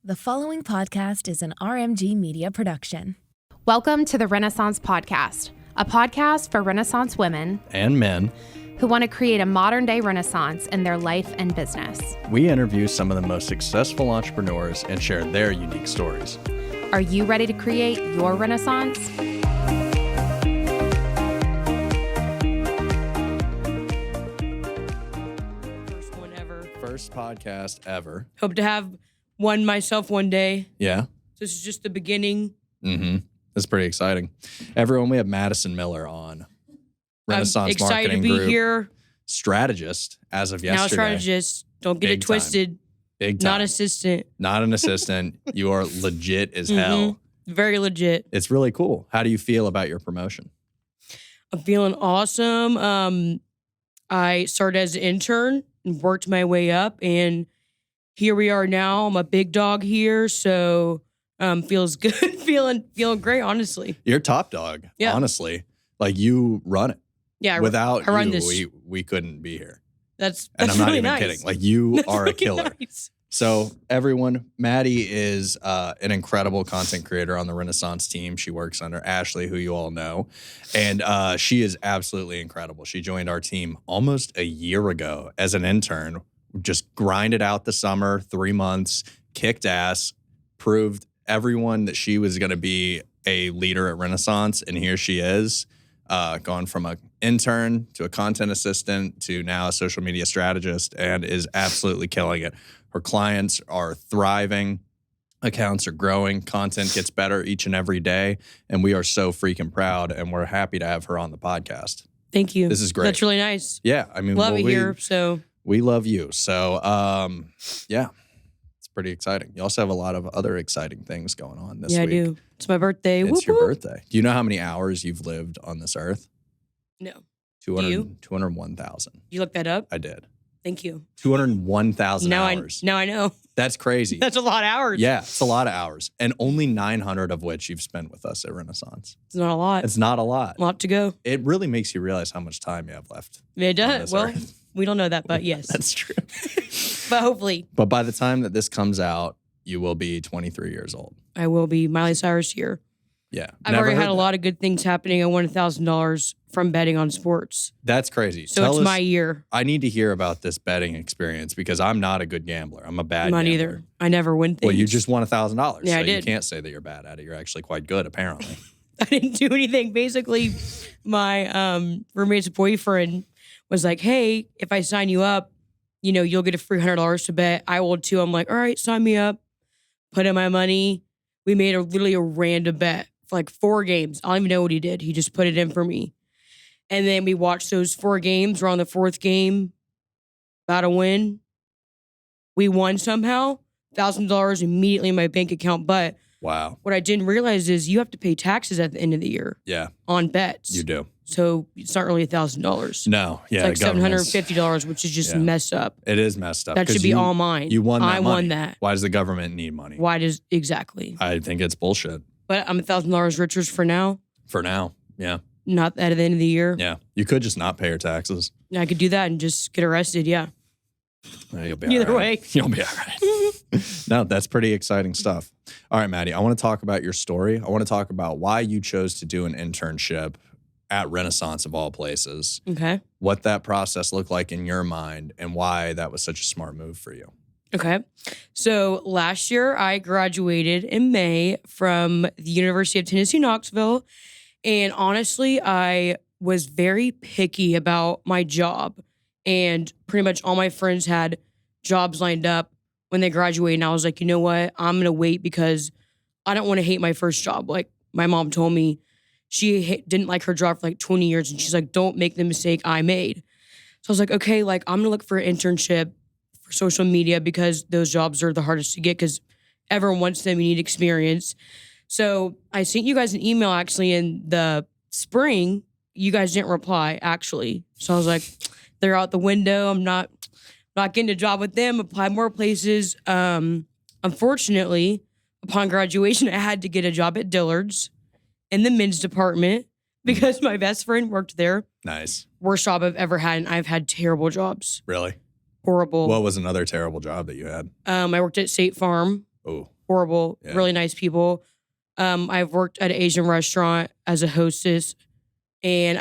The following podcast is an RMG Media production. Welcome to the Renaissance Podcast, a podcast for Renaissance women and men who want to create a modern-day Renaissance in their life and business. We interview some of the most successful entrepreneurs and share their unique stories. Are you ready to create your Renaissance? First one ever. First podcast ever. Hope to have one myself one day. Yeah. This is just the beginning. Mm-hmm. That's pretty exciting. Everyone, we have Maddie Miller on. Renaissance I'm excited Marketing to be Group. Here. Strategist as of Now yesterday. strategist. Don't get Big it twisted. Big time. Not assistant. Not an assistant. You are legit as hell. Very legit. It's really cool. How do you feel about your promotion? I'm feeling awesome. I started as an intern and worked my way up, and here we are now. I'm a big dog here, so feels good. feeling great, honestly. You're top dog, Yeah. honestly. Like, you run it. Yeah, Without I run you, this. we couldn't be here. That's And I'm not really even nice. kidding. Like, you That's are a really killer. nice. So everyone, Maddie is an incredible content creator on the Renaissance team. She works under Ashley, who you all know. And she is absolutely incredible. She joined our team almost a year ago as an intern, just grinded out the summer, 3 months, kicked ass, proved everyone that she was going to be a leader at Renaissance. And here she is, gone from an intern to a content assistant to now a social media strategist, and is absolutely killing it. Her clients are thriving, accounts are growing, content gets better each and every day, and we are so freaking proud, and we're happy to have her on the podcast. Thank you. This is great. That's really nice. Yeah, I mean, Love well, it here. So we love you. So, yeah, it's pretty exciting. You also have a lot of other exciting things going on this yeah, week. I do. It's my birthday. It's Whoop, your whoop. birthday. Do you know how many hours you've lived on this earth? No. 201,000. You look that up? I did. Thank you. 201,000 Now hours. I know. That's crazy. That's a lot of hours. Yeah, it's a lot of hours. And only 900 of which you've spent with us at Renaissance. It's not a lot. It's not a lot. A lot to go. It really makes you realize how much time you have left. It on does. this Well, earth. we don't know that, but yes. That's true. But hopefully But by the time that this comes out, you will be 23 years old. I will be Miley Cyrus here. Yeah. I've already had a lot of good things happening. I won $1,000 from betting on sports. That's crazy. So Tell it's us, my year. I need to hear about this betting experience because I'm not a good gambler. I'm a bad I'm not gambler. either. I never win things. Well, you just won $1,000. Yeah, so I did. You can't say that you're bad at it. You're actually quite good, apparently. I didn't do anything. Basically, my roommate's boyfriend was like, hey, if I sign you up, you know, you'll get a free $100 to bet. I will too. I'm like, all right, sign me up. Put in my money. We made literally a random bet for like 4 games. I don't even know what he did. He just put it in for me. And then we watched those 4 games. We're on the 4th game. About to win. We won somehow. $1,000 immediately in my bank account. But Wow. what I didn't realize is you have to pay taxes at the end of the year Yeah, on bets. you do. So it's not really $1,000. No. Yeah. It's like the government's- $750, which is just Yeah. messed up. It is messed up. That 'cause should be you- all mine. You won that I money. won that. Why does the government need money? Why does exactly? I think it's bullshit But I'm $1,000 richer for now. for now. Yeah. Not at the end of the year. Yeah. You could just not pay your taxes. I could do that and just get arrested. Yeah. You'll be Either all right. way. You'll be all right. No, that's pretty exciting stuff. All right, Maddie, I want to talk about your story. I want to talk about why you chose to do an internship at Renaissance of all places, Okay. what that process looked like in your mind, and why that was such a smart move for you. Okay. So last year I graduated in May from the University of Tennessee, Knoxville. And honestly, I was very picky about my job. And pretty much all my friends had jobs lined up when they graduated. And I was like, you know what? I'm going to wait because I don't want to hate my first job. Like my mom told me she didn't like her job for like 20 years. And she's like, don't make the mistake I made. So I was like, okay, like I'm going to look for an internship for social media because those jobs are the hardest to get because everyone wants them. You need experience. So I sent you guys an email actually in the spring. You guys didn't reply actually. So I was like, they're out the window. I'm not getting a job with them. Applied more places. Unfortunately, upon graduation, I had to get a job at Dillard's in the men's department because my best friend worked there. Nice. Worst job I've ever had, and I've had terrible jobs. Really? Horrible. What was another terrible job that you had? I worked at State Farm. Oh, Horrible. Yeah. Really nice people. I've worked at an Asian restaurant as a hostess, and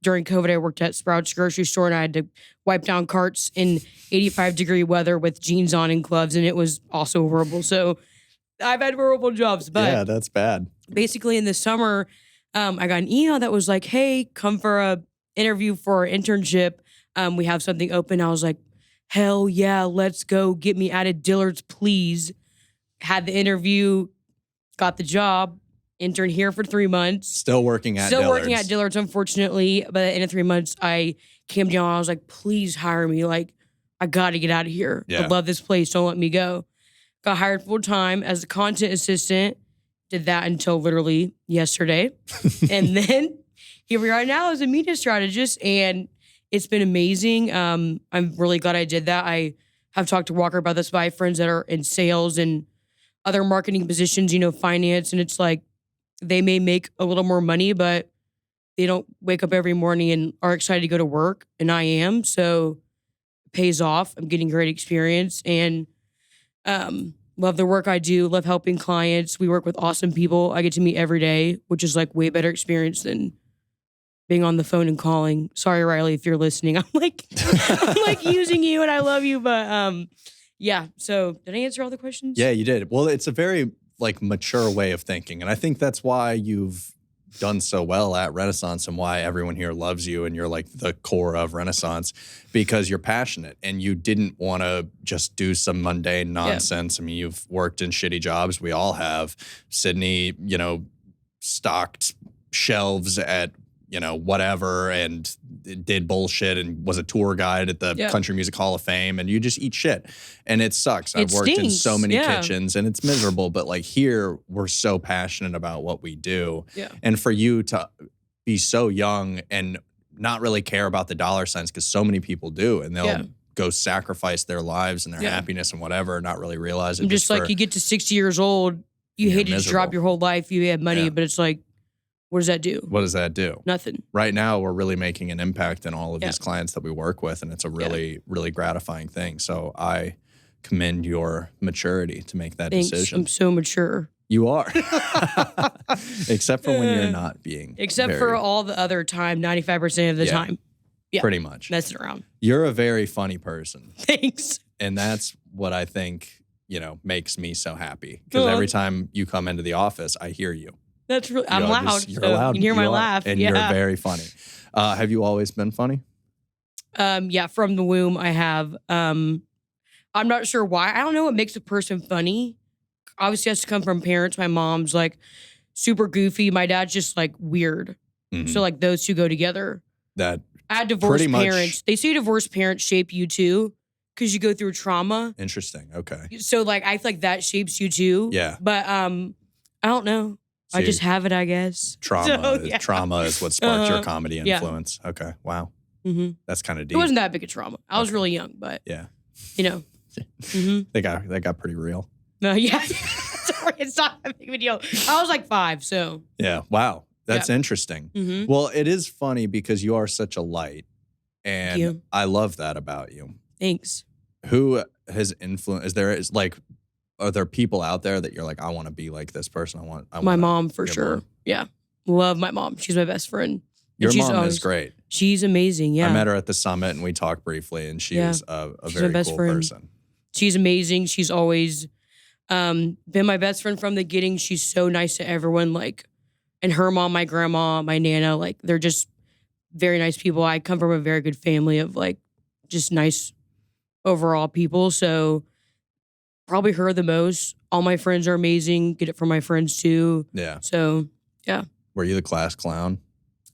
during COVID, I worked at Sprouts grocery store, and I had to wipe down carts in 85-degree weather with jeans on and gloves, and it was also horrible. So I've had horrible jobs, but yeah, that's bad. basically in the summer, I got an email that was like, hey, come for a interview for an internship. We have something open. I was like, hell yeah, let's go. Get me out of Dillard's, please. Had the interview, got the job, interned here for 3 months. Still working at Dillard's, unfortunately. But at the end of 3 months, I came down. I was like, please hire me. Like, I got to get out of here. Yeah. I love this place. Don't let me go. Got hired full time as a content assistant. Did that until literally yesterday. And then here we are now as a media strategist. And it's been amazing. I'm really glad I did that. I have talked to Walker about this, but I have friends that are in sales and other marketing positions, finance. And it's like, they may make a little more money, but they don't wake up every morning and are excited to go to work. And I am. So it pays off. I'm getting great experience and love the work I do. Love helping clients. We work with awesome people I get to meet every day, which is like way better experience than being on the phone and calling. Sorry, Riley, if you're listening. I'm like using you and I love you. But yeah. So did I answer all the questions? Yeah, you did. Well, it's a very mature way of thinking. And I think that's why you've done so well at Renaissance and why everyone here loves you and you're like the core of Renaissance because you're passionate and you didn't want to just do some mundane nonsense. Yeah. I mean, you've worked in shitty jobs. We all have. Sydney, stocked shelves at, whatever and did bullshit and was a tour guide at the Country Music Hall of Fame and you just eat shit. And it sucks. I've worked in so many kitchens and it's miserable, but here we're so passionate about what we do. Yeah. And for you to be so young and not really care about the dollar signs because so many people do and they'll go sacrifice their lives and their happiness and whatever, not really realize it. Just like you get to 60 years old, you hate to just drop your whole life. You had money, but it's like, what does that do? What does that do? Nothing. Right now, we're really making an impact in all of these clients that we work with, and it's a really, really gratifying thing. So I commend your maturity to make that decision. I'm so mature. You are. Except for when you're not being. Except for all the other time, 95% of the time. Yeah. Pretty much. Messing around. You're a very funny person. Thanks. And that's what I think, makes me so happy. Because every time you come into the office, I hear you. That's really, I'm loud. You're loud. You can hear my laugh. And you're very funny. Have you always been funny? Yeah, from the womb I have. I'm not sure why. I don't know what makes a person funny. Obviously, it has to come from parents. My mom's super goofy. My dad's just weird. Mm-hmm. So those two go together. That I had divorced parents. They say divorced parents shape you too because you go through trauma. Interesting. Okay. So I feel like that shapes you too. Yeah. But I don't know. See, I just have it, I guess. Trauma is what sparked your comedy influence. Okay. Wow. Mm-hmm. That's kind of deep. It wasn't that big a trauma. I was really young, but mm-hmm. They got pretty real. No, yeah. Sorry, it's not that big of a deal. I was 5, so. Yeah. Wow. That's interesting. Mm-hmm. Well, it is funny because you are such a light, and I love that about you. Thanks. Who has influenced? Are there people out there that you're I want to be like this person? My mom for sure. Mom. Yeah. Love my mom. She's my best friend. Your mom is great. She's amazing. Yeah. I met her at the summit and we talked briefly and she is a very cool person. She's amazing. She's always been my best friend from the getting. She's so nice to everyone. And her mom, my grandma, my nana, they're just very nice people. I come from a very good family of just nice overall people. So probably her the most. All my friends are amazing. Get it from my friends too. Yeah. So, yeah. Were you the class clown?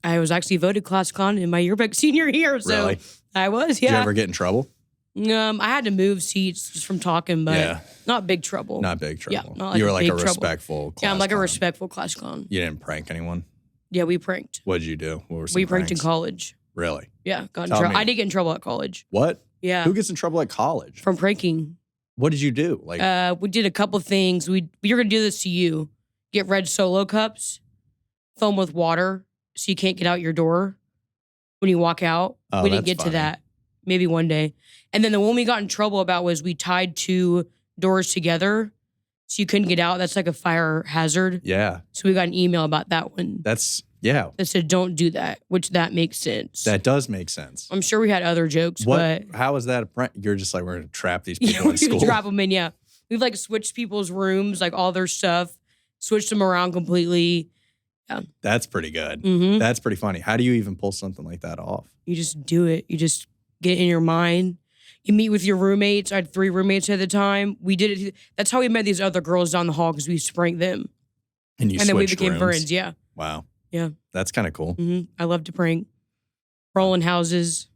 I was actually voted class clown in my yearbook senior year. So really? I was, yeah. Did you ever get in trouble? I had to move seats just from talking, but not big trouble. Not big trouble. Yeah, not you were a respectful class Yeah, I'm a clown. respectful class clown. You didn't prank anyone? Yeah, we pranked. What did you do? What were some We pranked pranks? in college. Really? Yeah, got in trouble. I did get in trouble at college. What? Yeah. Who gets in trouble at college? From pranking. What did you do? We did a couple things. We were gonna do this to you. Get red Solo cups, fill them with water so you can't get out your door when you walk out. Oh, we didn't get to that. Maybe one day. And then the one we got in trouble about was we tied 2 doors together So you couldn't get out. That's like a fire hazard. Yeah. So we got an email about that one. That said, don't do that, which that makes sense. That does make sense. I'm sure we had other jokes, but. How is that? You're just like, we're going to trap these people in school. Trap them in, yeah. We've like switched people's rooms, like all their stuff, switched them around completely. Yeah. That's pretty good. Mm-hmm. That's pretty funny. How do you even pull something like that off? You just do it. You just get it in your mind. You meet with your roommates. I had 3 roommates at the time. We did it. That's how we met these other girls down the hall because we used to prank them. And then we became friends. Yeah. Wow. Yeah. That's kind of cool. Mm-hmm. I love to prank. Rolling houses.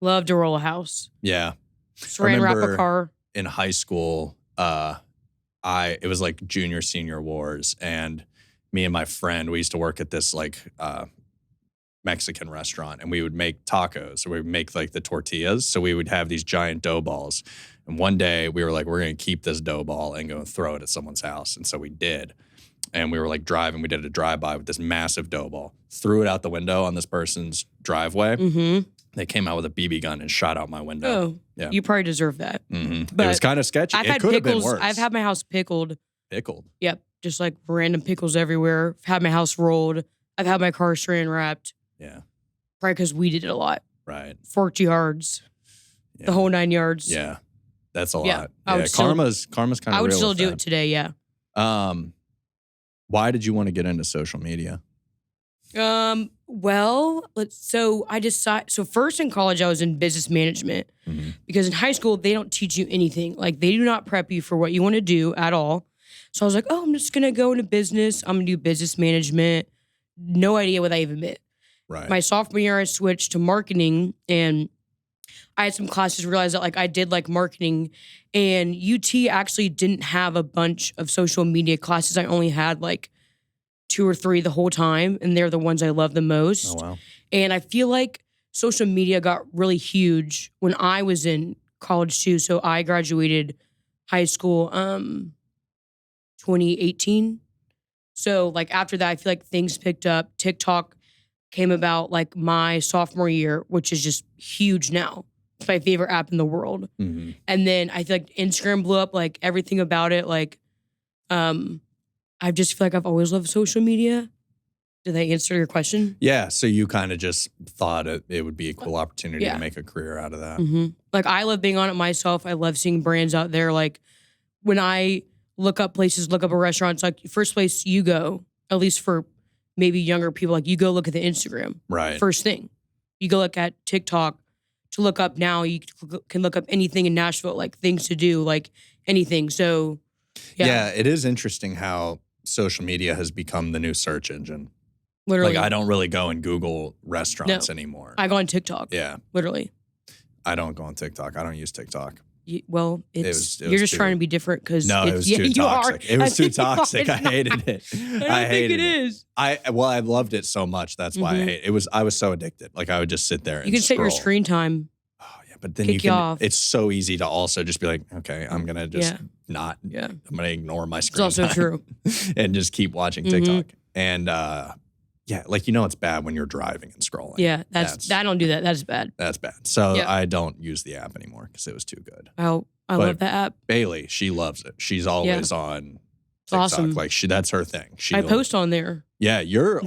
Love to roll a house. Yeah. Saran wrap a car. In high school, it was like junior, senior wars. And me and my friend, we used to work at this like Mexican restaurant, and we would make tacos. So we would make like the tortillas. So we would have these giant dough balls. And one day we were like, we're going to keep this dough ball and go and throw it at someone's house. And so we did. And we were like driving. We did a drive-by with this massive dough ball. Threw it out the window on this person's driveway. Mm-hmm. They came out with a BB gun and shot out my window. Oh, yeah. You probably deserve that. Mm-hmm. It was kind of sketchy. It could have been worse. I've had my house pickled. Pickled? Yep. Just like random pickles everywhere. I've had my house rolled. I've had my car saran wrapped. Yeah. Probably because we did it a lot. Right. Forked yards. Yeah. The whole 9 yards. Yeah. That's a lot. Yeah. Karma's kind of real. I would still do it today, yeah. Why did you want to get into social media? Well, so first in college, I was in business management because in high school, they don't teach you anything. Like they do not prep you for what you want to do at all. So I was like, oh, I'm just going to go into business. I'm going to do business management. No idea what that even meant. Right. My sophomore year, I switched to marketing and I had some classes, realized that like I did like marketing, and UT actually didn't have a bunch of social media classes. I only had like 2 or 3 the whole time, and they're the ones I love the most. Oh, wow. And I feel like social media got really huge when I was in college too. So I graduated high school 2018. So like after that, I feel like things picked up. TikTok came about like my sophomore year, which is just huge now. It's my favorite app in the world. Mm-hmm. And then I feel like Instagram blew up, like everything about it. Like, I just feel like I've always loved social media. Did that answer your question? Yeah. So you kind of just thought it would be a cool opportunity to make a career out of that. Mm-hmm. Like I love being on it myself. I love seeing brands out there. Like when I look up places, look up a restaurant, it's like first place you go, at least for maybe younger people, like you go look at the Instagram. Right. First thing. You go look at TikTok to look up now. You can look up anything in Nashville, like things to do, like anything. So, yeah, it is interesting how social media has become the new search engine. Literally. Like I don't really go and Google restaurants anymore. I go on TikTok. Yeah. Literally. I don't go on TikTok. I don't use TikTok. Well, you're just trying to be different because no, it was too toxic. It was too toxic. I hated it. I hated it. I loved it so much. That's why I hate it. I was so addicted. Like I would just sit there and you can set your screen time. Oh yeah, but then you can. It's so easy to also just be like, okay, I'm gonna just not. Yeah, I'm gonna ignore my screen. It's also true. And just keep watching TikTok. And yeah, like it's bad when you're driving and scrolling. Yeah, I don't do that. That's bad. That's bad. So I don't use the app anymore because it was too good. Oh, I love that app. Bailey, she loves it. She's always on TikTok. Awesome. Like that's her thing. I post on there. Yeah, your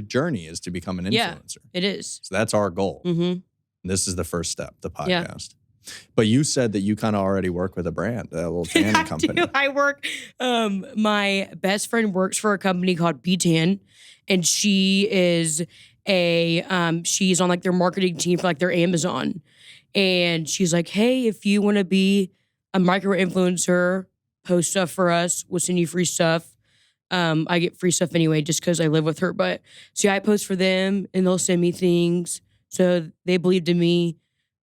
journey is to become an influencer. Yeah, it is. So that's our goal. Mm-hmm. This is the first step, the podcast. But you said that you kind of already work with a brand, a little tan company. I work. My best friend works for a company called B-Tan, and she is she's on like their marketing team for like their Amazon, and she's like, hey, if you want to be a micro influencer, post stuff for us. We'll send you free stuff. I get free stuff anyway, just because I live with her. But I post for them, and they'll send me things. So they believed in me.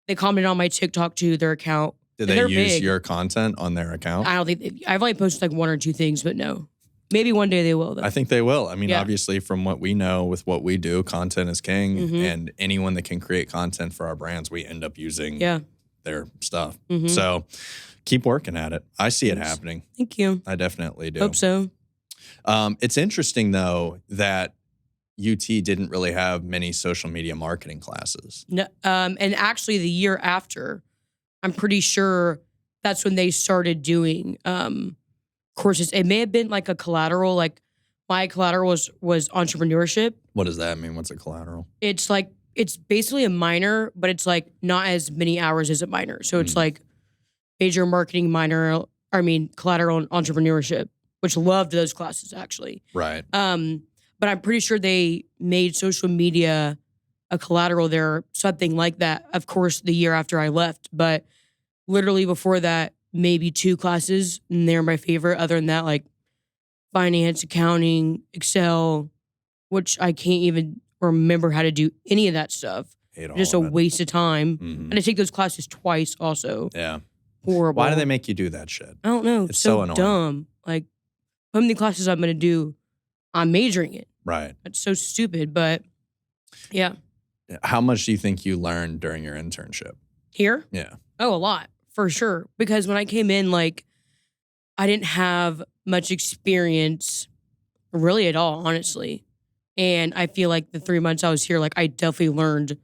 They commented on my TikTok too, their account. Did they use your content on their account? I don't think I've only posted like 1 or 2 things, but no. Maybe one day they will, though. I think they will. I mean, obviously, from what we know with what we do, content is king. Mm-hmm. And anyone that can create content for our brands, we end up using their stuff. Mm-hmm. So keep working at it. I see it happening. Thank you. I definitely do. Hope so. It's interesting, though, that UT didn't really have many social media marketing classes. No, and actually the year after, I'm pretty sure that's when they started doing courses. It may have been like a collateral. Like my collateral was entrepreneurship. What does that mean? What's a collateral? It's like it's basically a minor, but it's like not as many hours as a minor. So it's like major marketing, collateral and entrepreneurship, which loved those classes actually. Right. But I'm pretty sure they made social media a collateral there, something like that. Of course, the year after I left, but literally before that, maybe 2 classes, and they're my favorite. Other than that, like finance, accounting, Excel, which I can't even remember how to do any of that stuff. Just a waste of time. And I take those classes twice also. Yeah. Horrible. Why do they make you do that shit? I don't know. It's so annoying. Dumb. Like, how many classes I'm going to do, I'm majoring in. Right. It's so stupid, but yeah. How much do you think you learned during your internship? Here? Yeah. Oh, a lot, for sure. Because when I came in, like, I didn't have much experience really at all, honestly. And I feel like the 3 months I was here, like, I definitely learned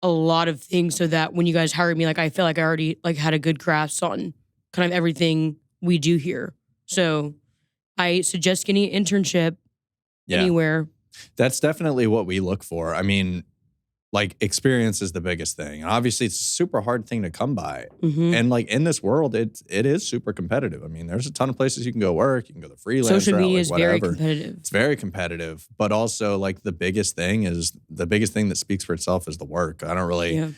a lot of things so that when you guys hired me, like, I feel like I already, like, had a good grasp on kind of everything we do here. So I suggest getting an internship anywhere. That's definitely what we look for. I mean, like, experience is the biggest thing. And obviously, it's a super hard thing to come by. And like in this world, it is super competitive. I mean, there's a ton of places you can go work. You can go the freelance Social media route, is like very whatever. competitive. It's very competitive. But also, like, the biggest thing that speaks for itself is the work. I don't really,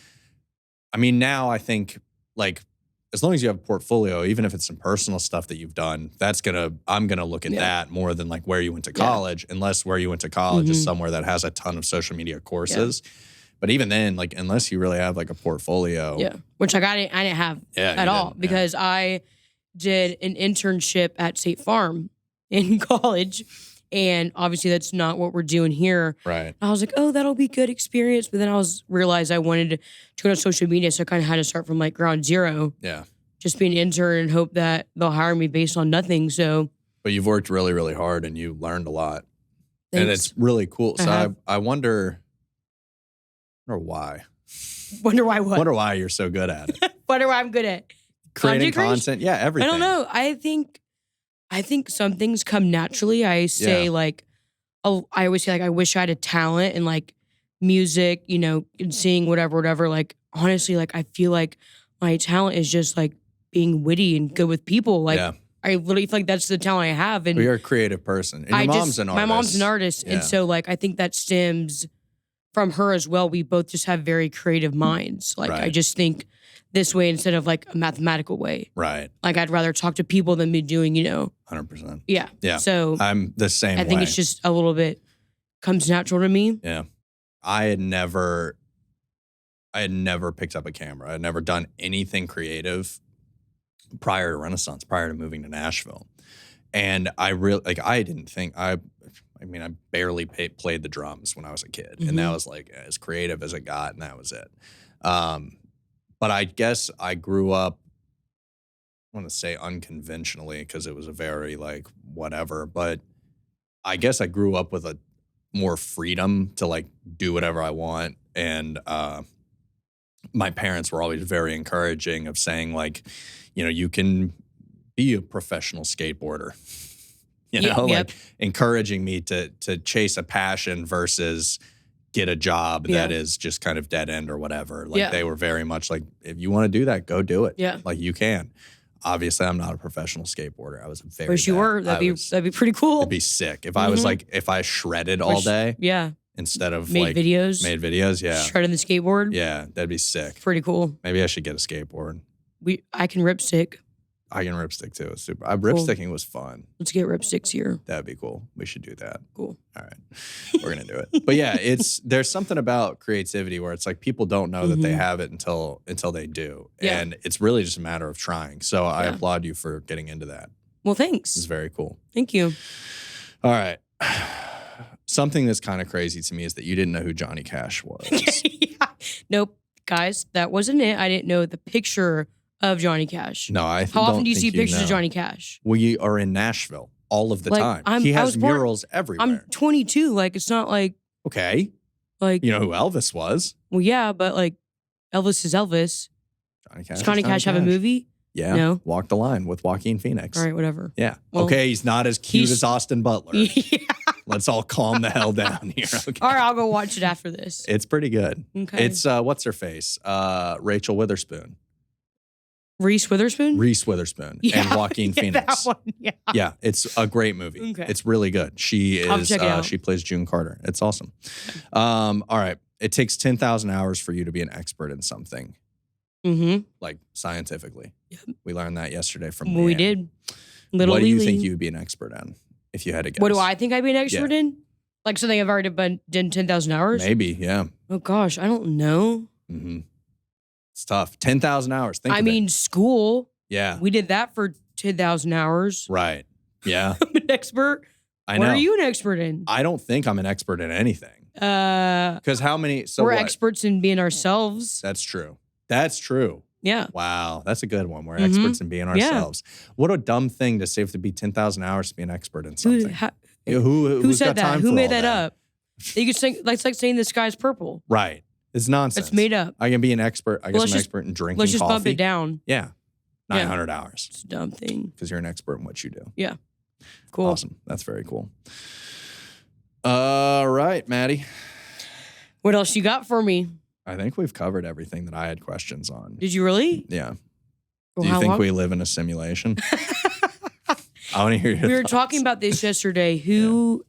I mean, now I think, like, as long as you have a portfolio, even if it's some personal stuff that you've done, I'm gonna look at that more than like where you went to college, unless where you went to college is somewhere that has a ton of social media courses. But even then, like, unless you really have like a portfolio. Yeah. Which I didn't have at all because I did an internship at State Farm in college. And obviously that's not what we're doing here. Right. I was like, oh, that'll be good experience. But then I realized I wanted to go to social media. So I kind of had to start from like ground zero. Yeah. Just be an intern and hope that they'll hire me based on nothing. So. But you've worked really, really hard and you learned a lot. Thanks. And it's really cool. So I wonder why. Wonder why what? Wonder why you're so good at it. Wonder why I'm good at creating content. Yeah, everything. I don't know. I think some things come naturally. I say like, I always say like, I wish I had a talent in like music, you know, and sing, whatever. Like, honestly, like, I feel like my talent is just like being witty and good with people. Like, I literally feel like that's the talent I have. And you're a creative person. And your mom's an artist. My mom's an artist. And so like, I think that stems from her as well. We both just have very creative minds. Like, I just think this way instead of like a mathematical way. Right. Like, I'd rather talk to people than be doing, 100%. Yeah. Yeah. So I'm the same way. I think it's just a little bit comes natural to me. Yeah. I had never picked up a camera. I had never done anything creative prior to Renaissance, prior to moving to Nashville. And I barely played the drums when I was a kid. And that was like as creative as it got, and that was it. But I guess I grew up, I want to say unconventionally because it was a very like whatever, but I guess I grew up with a more freedom to like do whatever I want. And my parents were always very encouraging of saying like, you can be a professional skateboarder. Like encouraging me to chase a passion versus get a job that is just kind of dead end or whatever. Like they were very much like, if you want to do that, go do it. Yeah. Like you can. Obviously, I'm not a professional skateboarder. I was very Wish you were. That'd be pretty cool. It'd be sick. If I was like, if I shredded all day. Yeah. Instead of made videos. Yeah. Shredding the skateboard. Yeah. That'd be sick. Pretty cool. Maybe I should get a skateboard. I can ripstick. I can ripstick too. It's super. Ripsticking was fun. Let's get ripsticks here. That'd be cool. We should do that. Cool. All right. We're going to do it. But yeah, there's something about creativity where it's like people don't know that they have it until they do. Yeah. And it's really just a matter of trying. So I applaud you for getting into that. Well, thanks. It's very cool. Thank you. All right. Something that's kind of crazy to me is that you didn't know who Johnny Cash was. Nope. Guys, that wasn't it. I didn't know the picture of Johnny Cash. No, How often do you see pictures of Johnny Cash? We are in Nashville all of the time. He has murals everywhere. I'm 22. Like, it's not like... Okay. Like... You know who Elvis was? Well, yeah, but like, Elvis is Elvis. Johnny Cash. Does Johnny Cash have a movie? Yeah. No? Walk the Line with Joaquin Phoenix. All right, whatever. Yeah. Well, okay, he's not as cute he's- as Austin Butler. Yeah. Let's all calm the hell down here. Okay. All right, I'll go watch it after this. It's pretty good. Okay. It's what's her face? Rachel Witherspoon. Reese Witherspoon? Reese Witherspoon and Joaquin Phoenix. That one, yeah. Yeah, it's a great movie. Okay. It's really good. She I'll is check it out. she plays June Carter. It's awesome. All right. It takes 10,000 hours for you to be an expert in something, Mm-hmm. like scientifically. We learned that yesterday from We Leanne. did. Little What do you Lily. think you would be an expert in if you had to guess? What do I think I'd be an expert in? Like something I've already done 10,000 hours? Maybe, yeah. Oh gosh, I don't know. Mm-hmm. It's tough. 10,000 hours. Think I of it. mean, school. Yeah. We did that for 10,000 hours. Right. Yeah. I'm an expert. I What know. are you an expert in? I don't think I'm an expert in anything. Because how many? So we're what? experts in being ourselves. That's true. That's true. Yeah. Wow, that's a good one. We're Mhm. experts in being Yeah. ourselves. What a dumb thing to say to be 10,000 hours to be an expert in Who, something. who Who's said got that? time Who for made all that up? You could say, like, it's like saying the sky's purple. Right. It's nonsense. It's made up. I can be an expert. I guess let's I'm an just- expert in drinking Let's just coffee. bump it down. Yeah. 900 hours It's a dumb thing. because you're an expert in what you do. Cool. Awesome. That's very cool. All right, Maddie. What else you got for me? I think we've covered everything that I had questions on. Did you really? Yeah. Well, Do you how think long? we live in a simulation? I want to hear your We were thoughts. talking about this yesterday.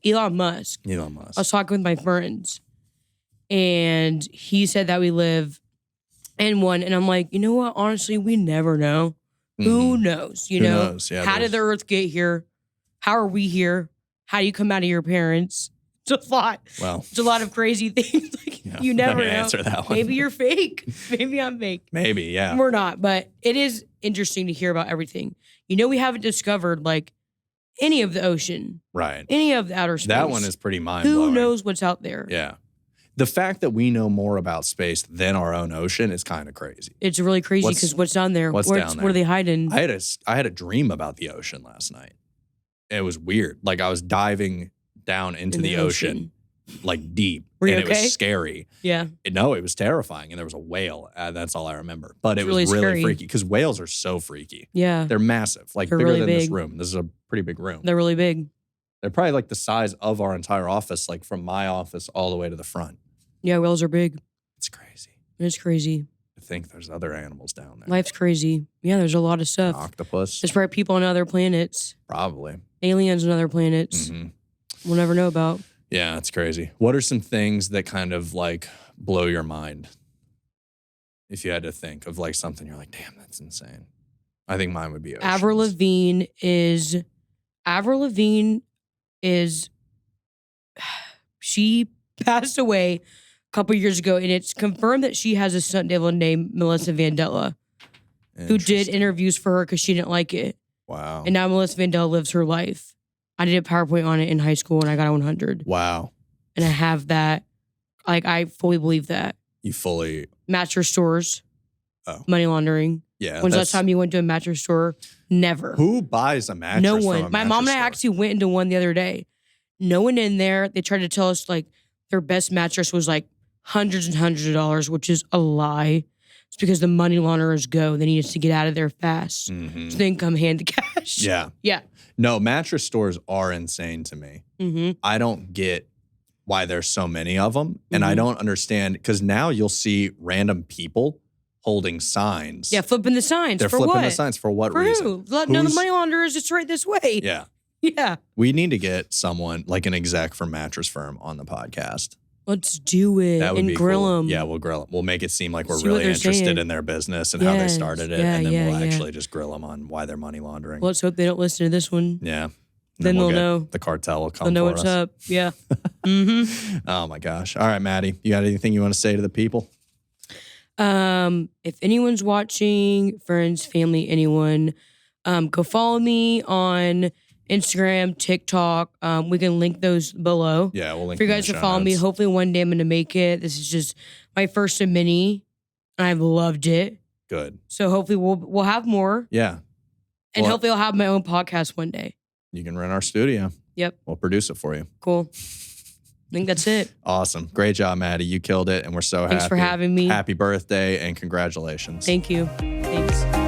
Elon Musk. Elon I Musk. was talking with my friends, and he said that we live in one. And I'm like, you know what? Honestly, we never know. Who Mhm. knows? You Who know, knows? Yeah, how there's- did the Earth get here? How are we here? How do you come out of your parents? It's a lot. Well, It's a lot of crazy things. Like, yeah, you never I'm gonna know. answer that one. Maybe you're fake. Maybe I'm fake. Maybe, yeah. We're not, but it is interesting to hear about everything. You know, we haven't discovered like any of the ocean, Right. any of the outer space. That one is pretty mind Who blowing. knows what's out there? Yeah. The fact that we know more about space than our own ocean is kind of crazy. It's really crazy What's- because what's down there? what's down What are they hiding? I had a dream about the ocean last night. It was weird. Like I was diving down into In the ocean, like deep, Were you and it okay? was scary. Yeah. No, it was terrifying, and there was a whale. That's all I remember. But it It's was really really scary. freaky because whales are so freaky. Yeah. They're massive, like They're bigger really than this big. room. This is a pretty big room. They're really big. They're probably like the size of our entire office, like from my office all the way to the front. Yeah, whales are big. It's crazy. It's crazy. I think there's other animals down there. Life's crazy. Yeah, there's a lot of An stuff. octopus, There's probably people on other planets, probably. aliens on other planets. Mhm. We'll never know about. Yeah, it's crazy. What are some things that kind of like blow your mind? If you had to think of like something, you're like, damn, that's insane. I think mine would be oceans. Avril Lavigne is she passed away a couple years ago, and it's confirmed that she has a stunt double named Melissa Vandella, who did Interesting. interviews for her because she didn't like it. Wow. And now Melissa Vandella lives her life. I did a PowerPoint on it in high school and I got a 100. Wow. And I have that. Like, I fully believe that. You fully, Mattress stores, Oh. money laundering. yeah. When's the that's- last time you went to a mattress store? Never. Who buys a mattress? No from one. a My mom and I mattress store? actually went into one the other day. No one in there. They tried to tell us like their best mattress was like hundreds and hundreds of dollars, which is a lie. It's because the money launderers go. They need us to get out of there fast. Mhm. So they can come hand to cash. Yeah. Yeah. No, mattress stores are insane to me. Mm-hmm. I don't get why there's so many of them. And I Mhm. don't understand because now you'll see random people holding signs. Yeah, flipping the signs. They're for flipping what? the signs for what For reason? who? No, the Who's- money launderers, it's right this way. Yeah. Yeah. We need to get someone like an exec from mattress firm on the podcast. Let's do it That would and be grill cool. them. Yeah, we'll grill them. We'll make it seem like we're See what really they're interested saying. in their business and how they Yes. started it. Yeah, and then yeah, we'll yeah. actually just grill them on why they're money laundering. Let's hope they don't listen to this one. Yeah. And Then we'll they'll get- know. The cartel will come They'll know for what's us. up. Yeah. Mm-hmm. Oh my gosh. All right, Maddie, you got anything you want to say to the people? If anyone's watching, friends, family, anyone, go follow me on Instagram, TikTok. We can link those below. Yeah, we'll link For you in the guys to show follow me. notes. Hopefully one day I'm going to make it. This is just my first of many, and I've loved it. Good. So hopefully we'll have more, Yeah. and Well- hopefully I'll have my own podcast one day. You can rent our studio. Yep. We'll produce it for you. Cool. I think that's it. Awesome. Great job, Maddie. You killed it, and we're so happy. Thanks for having me. Happy birthday and congratulations. Thank you. Thanks.